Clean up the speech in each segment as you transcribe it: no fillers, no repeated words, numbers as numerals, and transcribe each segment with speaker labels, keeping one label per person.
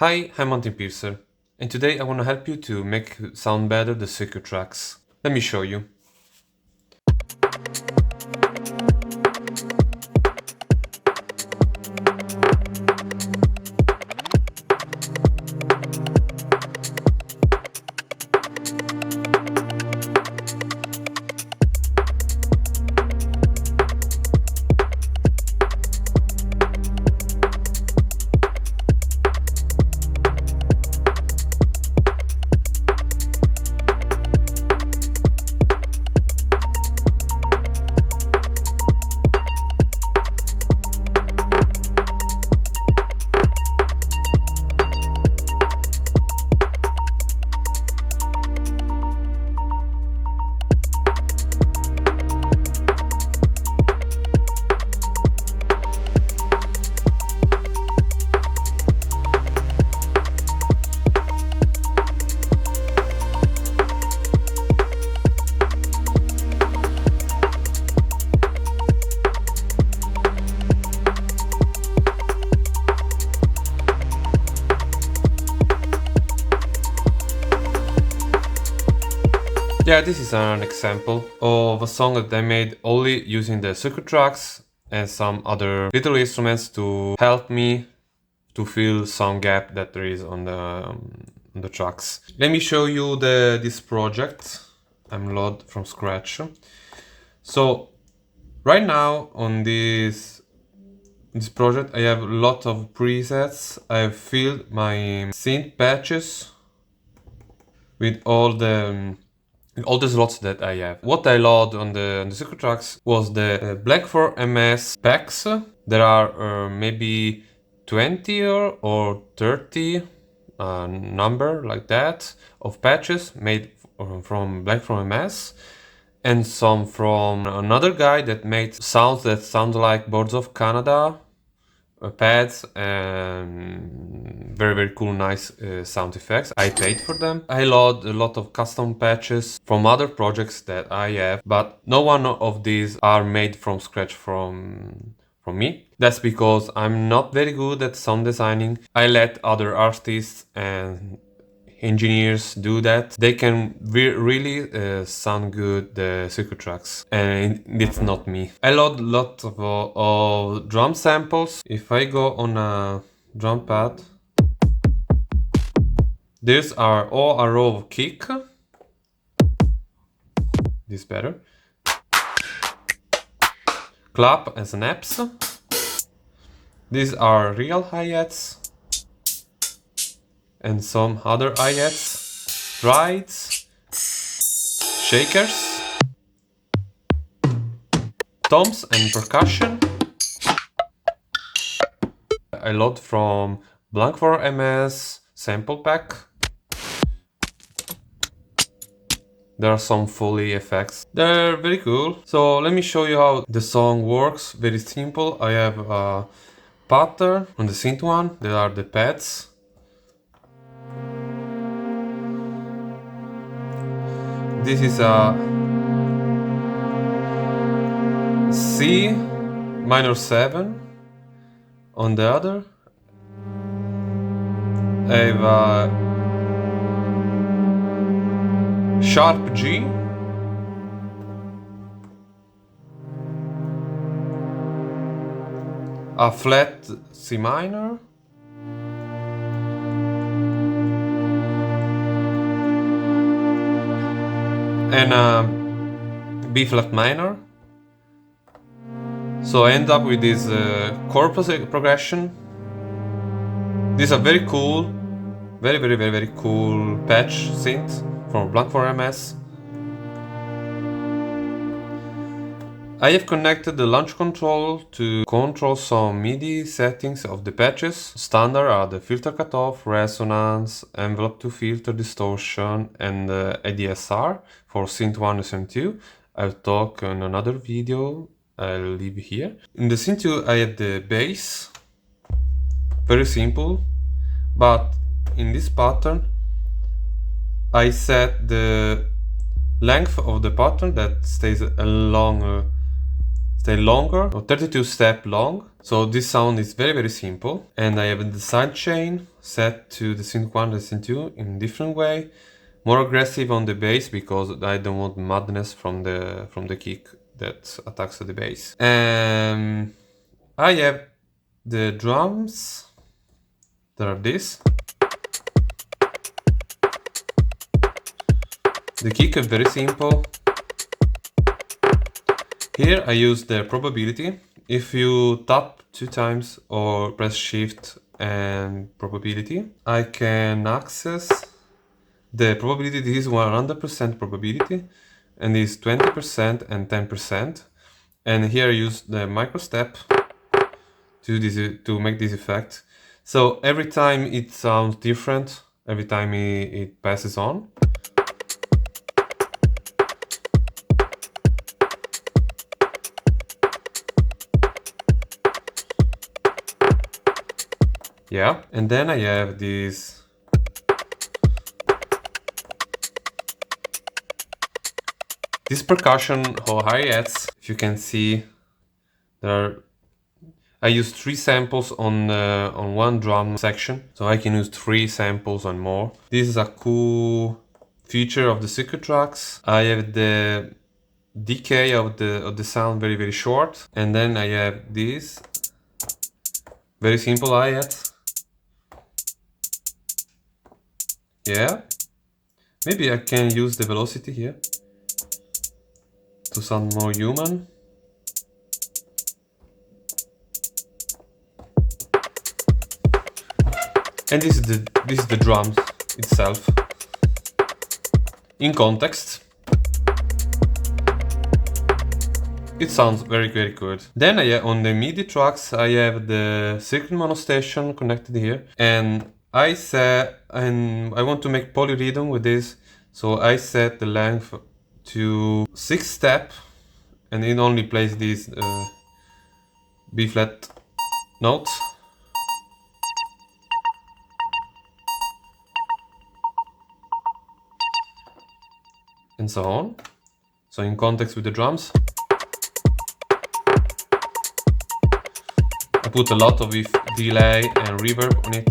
Speaker 1: Hi, I'm Martin Piercer, and today I want to help you to make sound better the circuit tracks. Let me show you. Yeah, this is an example of a song that I made only using the circuit tracks and some other little instruments to help me to fill some gap that there is on the tracks. Let me show you this project I'm load from scratch. So right now on this project I have a lot of presets. I've filled my synth patches with all the slots that I have. What I load on the circuit tracks was the BlankForMs packs. There are maybe 20 or 30 number like that of patches made from BlankForMs, and some from another guy that made sounds that sound like Birds of Canada pads and very cool, nice sound effects. I paid for them. I load a lot of custom patches from other projects that I have, but no one of these are made from scratch from me. That's because I'm not very good at sound designing. I let other artists and engineers do that. They can really sound good, the circuit tracks, and it's not me. I load a lot of drum samples. If I go on a drum pad, these are all a row of kick. This better. Clap and snaps. These are real hi-hats and some other hi-hats, rides, shakers, toms and percussion. I load from BlankForMs sample pack. There are some Foley effects. They're very cool. So let me show you how the song works. Very simple. I have a pattern on the synth one. There are the pads. This is a C minor 7 on the other. I have a sharp G, a flat C minor, and a B flat minor. So I end up with this chord progression. These are very cool, very cool patch synth from BlankForMs. I have connected the launch control to control some MIDI settings of the patches. Standard are the filter cutoff, resonance, envelope to filter, distortion, and ADSR for synth 1 and synth 2. I'll talk in another video. I'll leave here. In the synth 2 I have the bass, very simple, but in this pattern I set the length of the pattern that stays along stay longer, or 32 step long. So this sound is very simple. And I have the sidechain set to the synth 1 and the synth 2 in a different way. More aggressive on the bass because I don't want madness from the kick that attacks the bass. I have the drums that are this. The kick is very simple. Here I use the probability. If you tap 2 times or press shift and probability, I can access the probability. This is 100% probability, and this is 20% and 10%. And here I use the microstep to make this effect. So every time it sounds different, every time it passes on. Yeah, and then I have this percussion or hi-hats. If you can see, I use 3 samples on one drum section, so I can use 3 samples and more. This is a cool feature of the circuit tracks. I have the decay of the sound very short, and then I have this very simple hi-hat. Yeah, maybe I can use the velocity here to sound more human. And this is the drums itself in context. It sounds very good. Then on the MIDI tracks I have the circuit monostation connected here, and I want to make polyrhythm with this, so I set the length to 6 step, and it only plays these B flat notes. And so on. So in context with the drums. I put a lot of delay and reverb on it.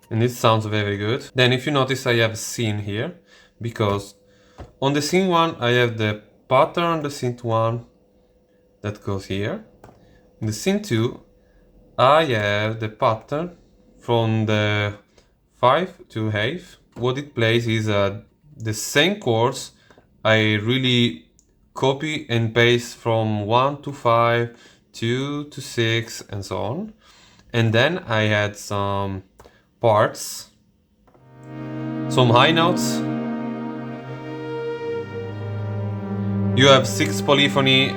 Speaker 1: And it sounds very good. Then if you notice, I have scene here, because on the scene 1 I have the pattern on the synth 1 that goes here. In the scene 2 I have the pattern from the 5 to 8. What it plays is the same chords I really copy and paste from 1 to 5, 2 to 6, and so on. And then I had some parts, some high notes. You have 6 polyphony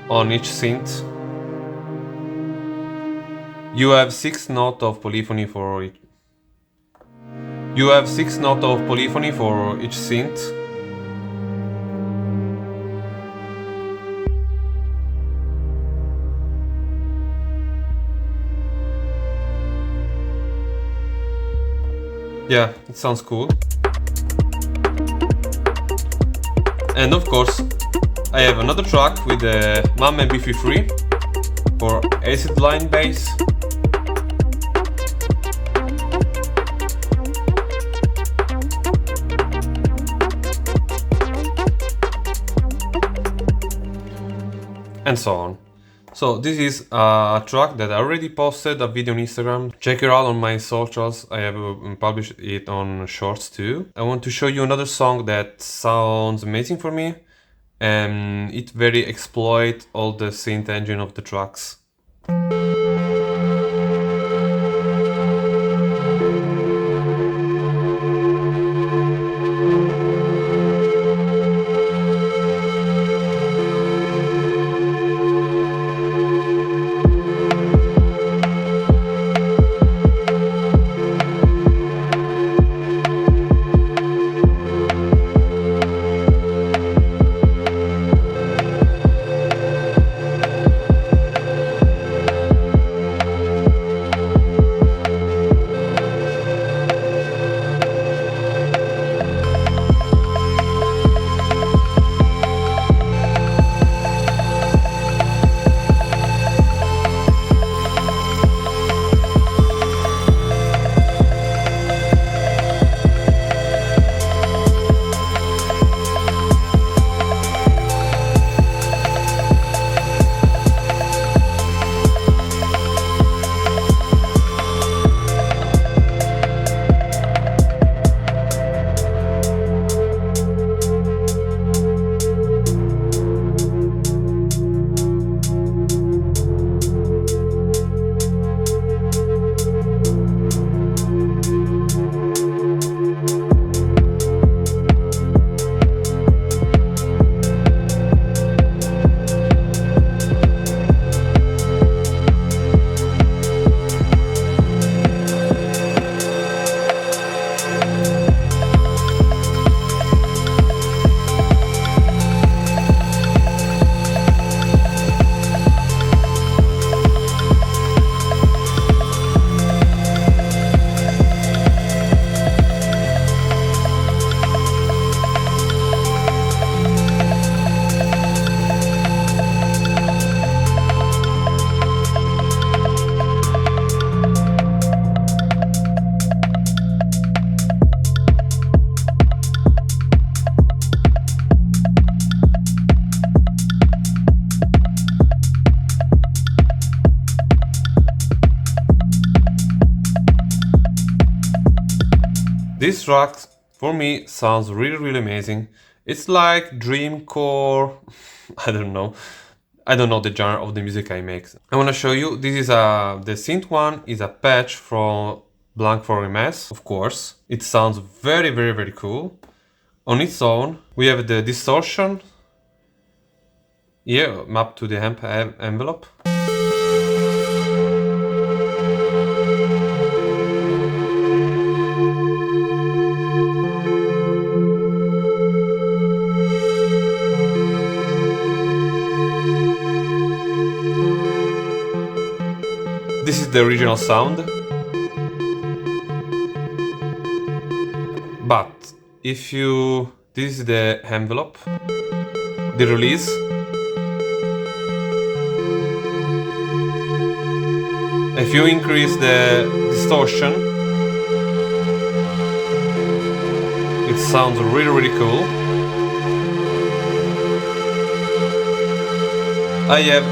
Speaker 1: on each synth. You have 6 notes of polyphony for each. You have 6 notes of polyphony for each synth. Yeah, it sounds cool. And of course, I have another track with the MAM MP3 for acid line bass. And so on. So this is a track that I already posted a video on Instagram. Check it out on my socials. I have published it on Shorts too. I want to show you another song that sounds amazing for me, and it very exploit all the synth engine of the tracks. This track, for me, sounds really amazing. It's like dreamcore. I don't know. I don't know the genre of the music I make. I want to show you. This is the synth one is a patch from BlankForMs, of course. It sounds very cool. On its own, we have the distortion here mapped to the amp envelope. This is the original sound. But if you... this is the envelope, the release. If you increase the distortion, it sounds really cool. I have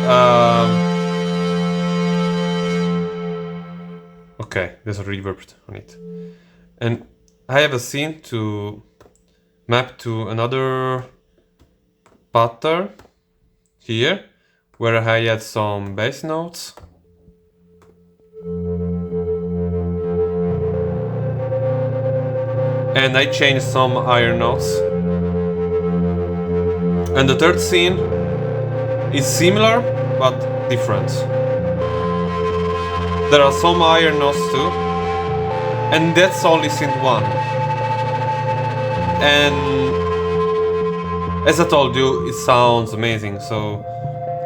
Speaker 1: okay, there's a reverb on it, and I have a scene to map to another pattern here, where I had some bass notes. And I changed some higher notes. And the third scene is similar, but different. There are some higher notes too. And that's only synth 1. And as I told you, it sounds amazing. So,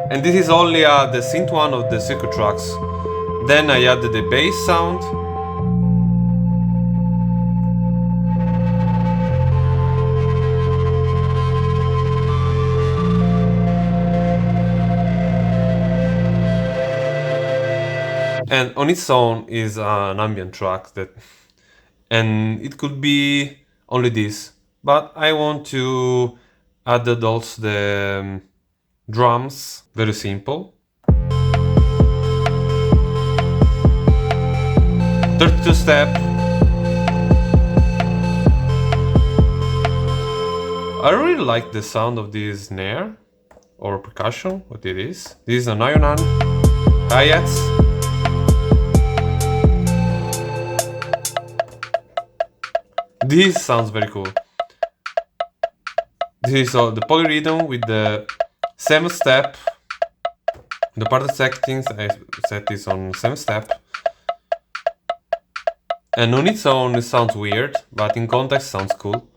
Speaker 1: and this is only the synth 1 of the circuit tracks. Then I added the bass sound. And on its own is an ambient track that, and it could be only this, but I want to add also the drums, very simple. 32 step. I really like the sound of this snare or percussion, what it is. This is an Ionan hi-hats. This sounds very cool. This is the polyrhythm with the 7th step. The part of settings, I set this on 7th step. And on its own it sounds weird, but in context sounds cool.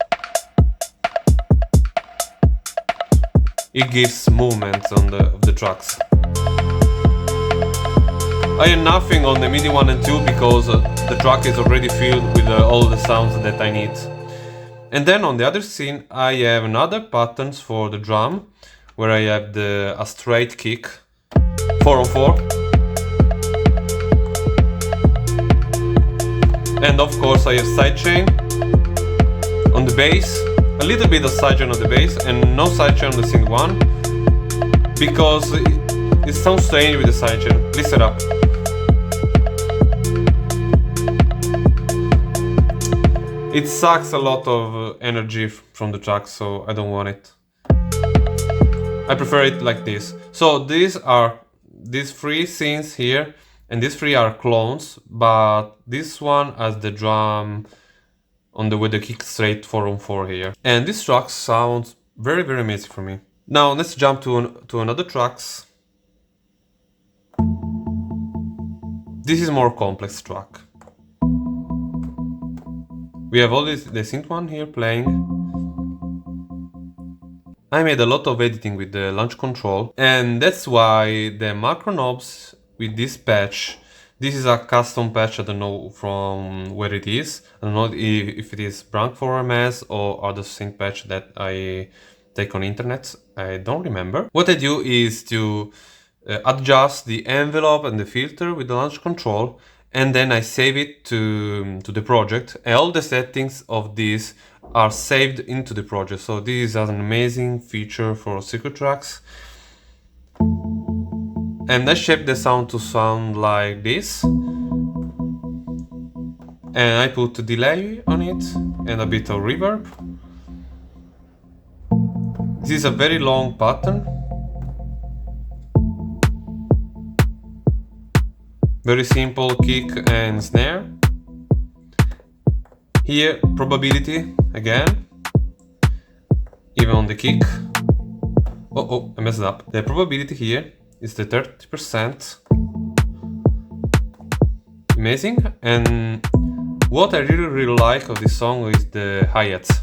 Speaker 1: It gives movement on the tracks. I have nothing on the MIDI 1 and 2 because the track is already filled with all the sounds that I need. And then on the other scene I have another patterns for the drum, where I have a straight kick, 4-on-4. And of course I have sidechain on the bass, a little bit of sidechain on the bass and no sidechain on the synth 1, because it sounds strange with the sidechain. Listen up. It sucks a lot of energy from the track, so I don't want it. I prefer it like this. So these 3 scenes here, and these 3 are clones, but this one has the drum on with the kick straight 4-on-4 here. And this track sounds very amazing for me. Now let's jump to another tracks. This is more complex track. We have all the synth 1 here playing. I made a lot of editing with the launch control, and that's why the macro knobs with this patch, this is a custom patch, I don't know from where it is. I don't know if it is BlankForMs or other synth patch that I take on internet, I don't remember. What I do is to adjust the envelope and the filter with the launch control, and then I save it to the project, and all the settings of this are saved into the project. So this is an amazing feature for circuit tracks. And I shape the sound to sound like this. and I put a delay on it and a bit of reverb. This is a very long pattern. Very simple kick and snare. Here, probability again, even on the kick. Oh, I messed up. The probability here is the 30%. Amazing. And what I really like of this song is the hi-hats.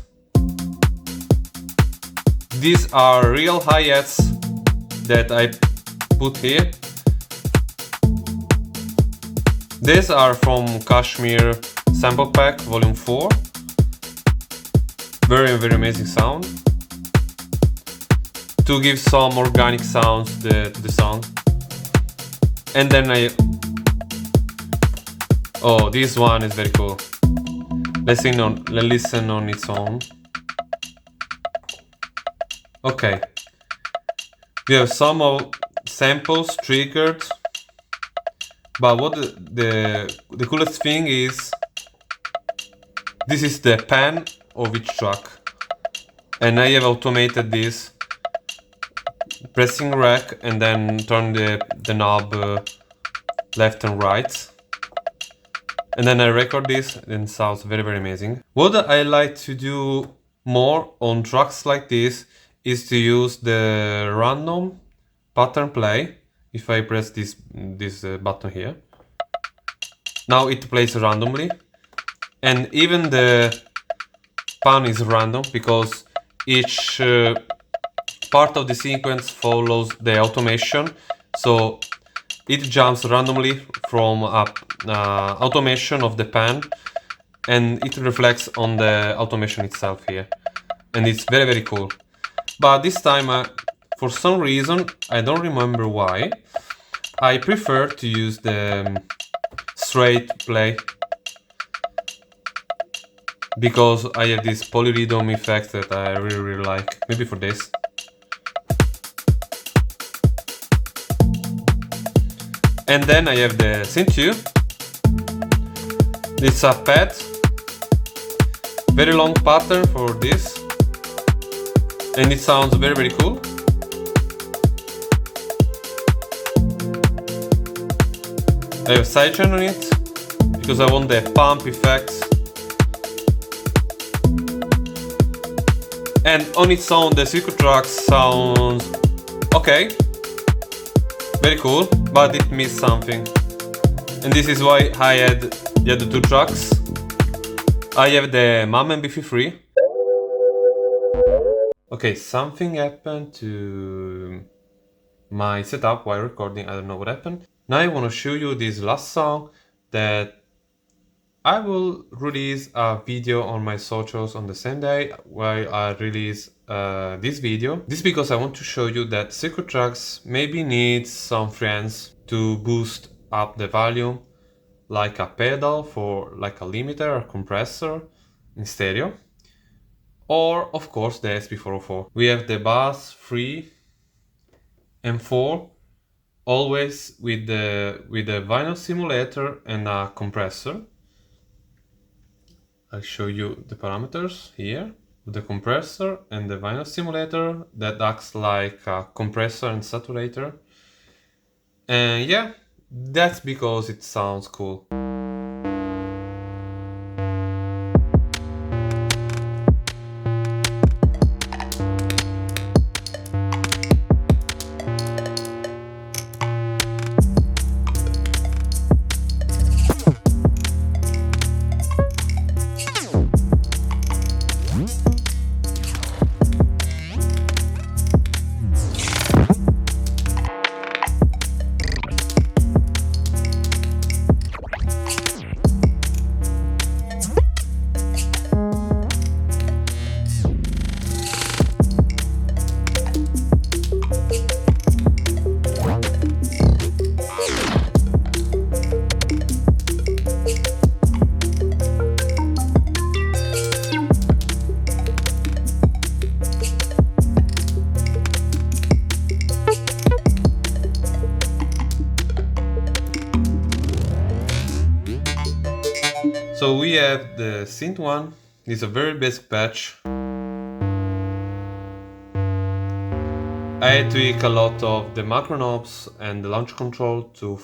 Speaker 1: These are real hi-hats that I put here. These are from Kashmir Sample Pack Volume 4. Very amazing sound. To give some organic sounds to the song. And then oh, this one is very cool. Let's listen on its own. Okay. We have some of samples triggered. But what the coolest thing is, this is the pan of each track, and I have automated this, pressing rec and then turn the knob left and right, and then I record this, and it sounds very amazing. What I like to do more on tracks like this is to use the random pattern play. If I press this button here, now it plays randomly, and even the pan is random because each part of the sequence follows the automation, so it jumps randomly from automation of the pan, and it reflects on the automation itself here, and it's very cool. But this time, for some reason, I don't remember why, I prefer to use the straight play, because I have this polyrhythm effect that I really like. Maybe for this. And then I have the synth 2. It's a pad. Very long pattern for this. And it sounds very cool. I have sidechain on it because I want the pump effect. And on its own, the circuit track sounds okay, very cool, but it missed something. And this is why I had the other two tracks. I have the MAM MP3. Okay, something happened to my setup while recording. I don't know what happened. Now I want to show you this last song that I will release a video on my socials on the same day while I release this video. This is because I want to show you that circuit tracks maybe need some friends to boost up the volume, like a pedal for like a limiter or compressor in stereo, or of course the SP404. We have the bass 3 and 4, always with the vinyl simulator and a compressor. I'll show you the parameters here. The compressor and the vinyl simulator that acts like a compressor and saturator. And yeah, that's because it sounds cool. So we have the synth one. It's a very basic patch. I tweak a lot of the macro knobs and the launch control to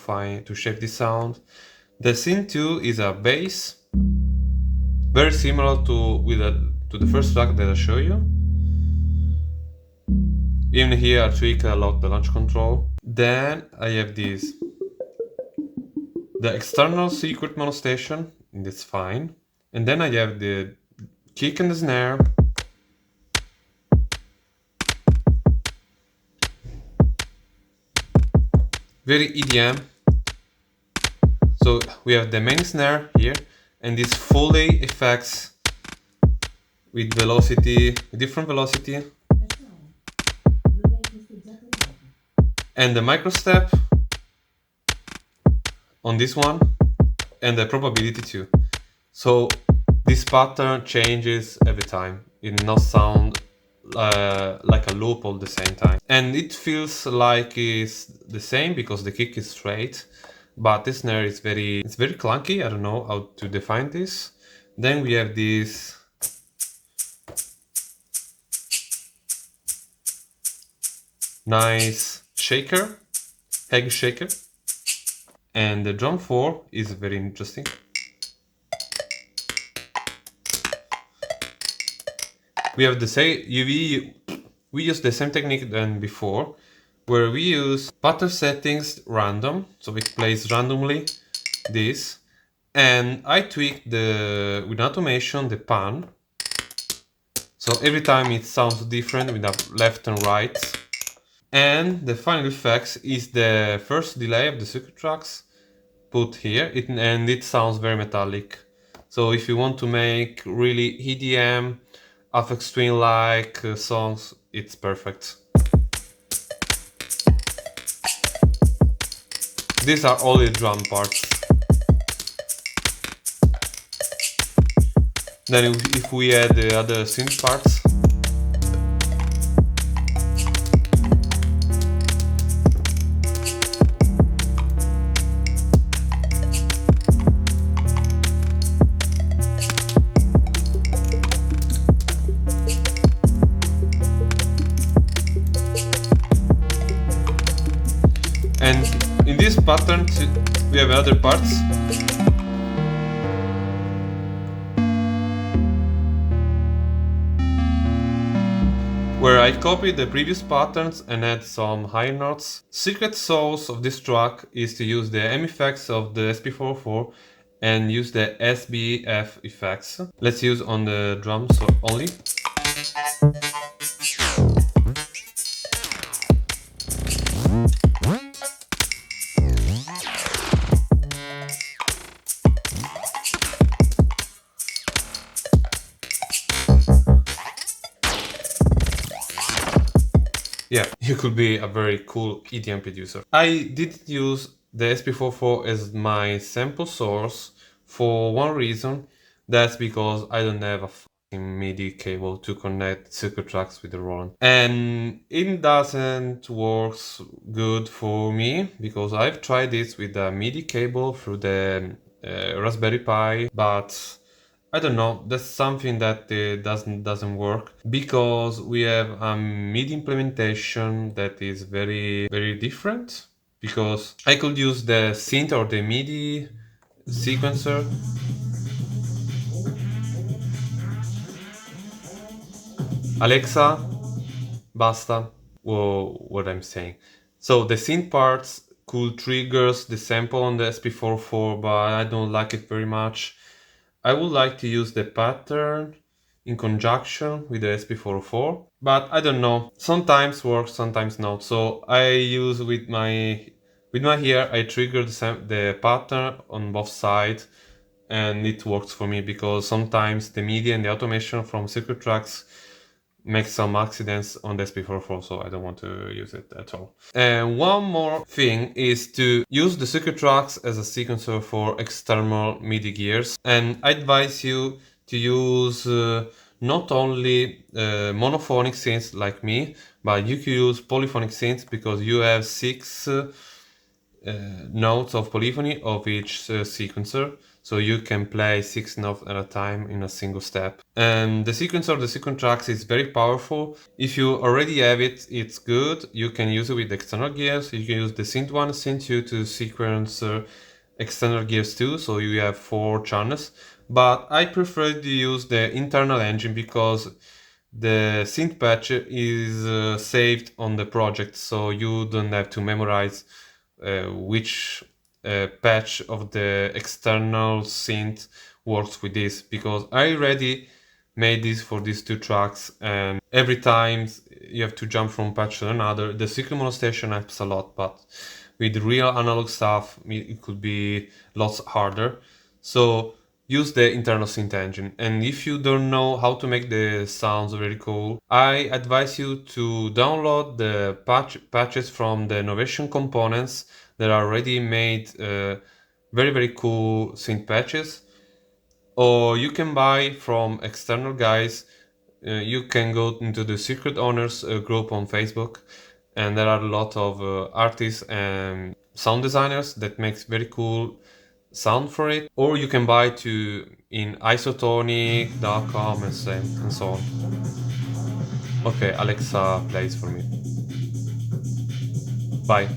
Speaker 1: shape this sound. The synth 2 is a bass, very similar to the first track that I show you. Even here I tweak a lot the launch control. Then I have this, the external secret mono station, and that's fine. And then I have the kick and the snare. Very EDM. So we have the main snare here, and these Foley effects with velocity, different velocity. And the microstep on this one, and the probability too. So this pattern changes every time. It does not sound like a loop all the same time. And it feels like it's the same because the kick is straight, but the snare is very clunky. I don't know how to define this. Then we have this nice shaker, egg shaker. And the drum 4 is very interesting. We have the same we use the same technique than before, where we use pattern settings random, so it plays randomly this, and I tweak with automation the pan, so every time it sounds different with the left and right. And the final effects is the first delay of the circuit tracks put here, and it sounds very metallic. So if you want to make really EDM, Aphex Twin like songs, it's perfect. These are all the drum parts. Then if we add the other synth parts, and in this pattern we have other parts. Where I copied the previous patterns and add some high notes. Secret sauce of this track is to use the M effects of the SP404 and use the SBF effects. Let's use on the drums only. Yeah, you could be a very cool EDM producer. I didn't use the SP44 as my sample source for one reason. That's because I don't have a fucking MIDI cable to connect circuit tracks with the Roland. And it doesn't work good for me because I've tried this with a MIDI cable through the Raspberry Pi, but I don't know, that's something that doesn't work because we have a MIDI implementation that is very different, because I could use the synth or the MIDI sequencer. Alexa, basta, what I'm saying. So the synth parts could trigger the sample on the SP44, but I don't like it very much. I would like to use the pattern in conjunction with the SP404, but I don't know. Sometimes works, sometimes not. So I use with my ear, I trigger the pattern on both sides, and it works for me because sometimes the MIDI and the automation from circuit tracks make some accidents on the SP404, so I don't want to use it at all. And one more thing is to use the circuit tracks as a sequencer for external MIDI gears. And I advise you to use not only monophonic synths like me, but you can use polyphonic synths because you have 6 notes of polyphony of each sequencer. so you can play 6 notes at a time in a single step. And the sequencer of the sequence tracks is very powerful. If you already have it, it's good. You can use it with external gears. You can use the synth 1, synth 2 to sequence external gears too, so you have 4 channels. But I prefer to use the internal engine because the synth patch is saved on the project, so you don't have to memorize which patch of the external synth works with this, because I already made this for these 2 tracks, and every time you have to jump from patch to another. The secret monostation helps a lot, but with real analog stuff it could be lots harder. So use the internal synth engine. And if you don't know how to make the sounds very cool, I advise you to download the patches from the Novation components that are already made very cool synth patches. Or you can buy from external guys. You can go into the Secret Owners group on Facebook, and there are a lot of artists and sound designers that makes very cool sound for it. Or you can buy to in isotonic.com and so on. Okay, Alexa plays for me. Bye.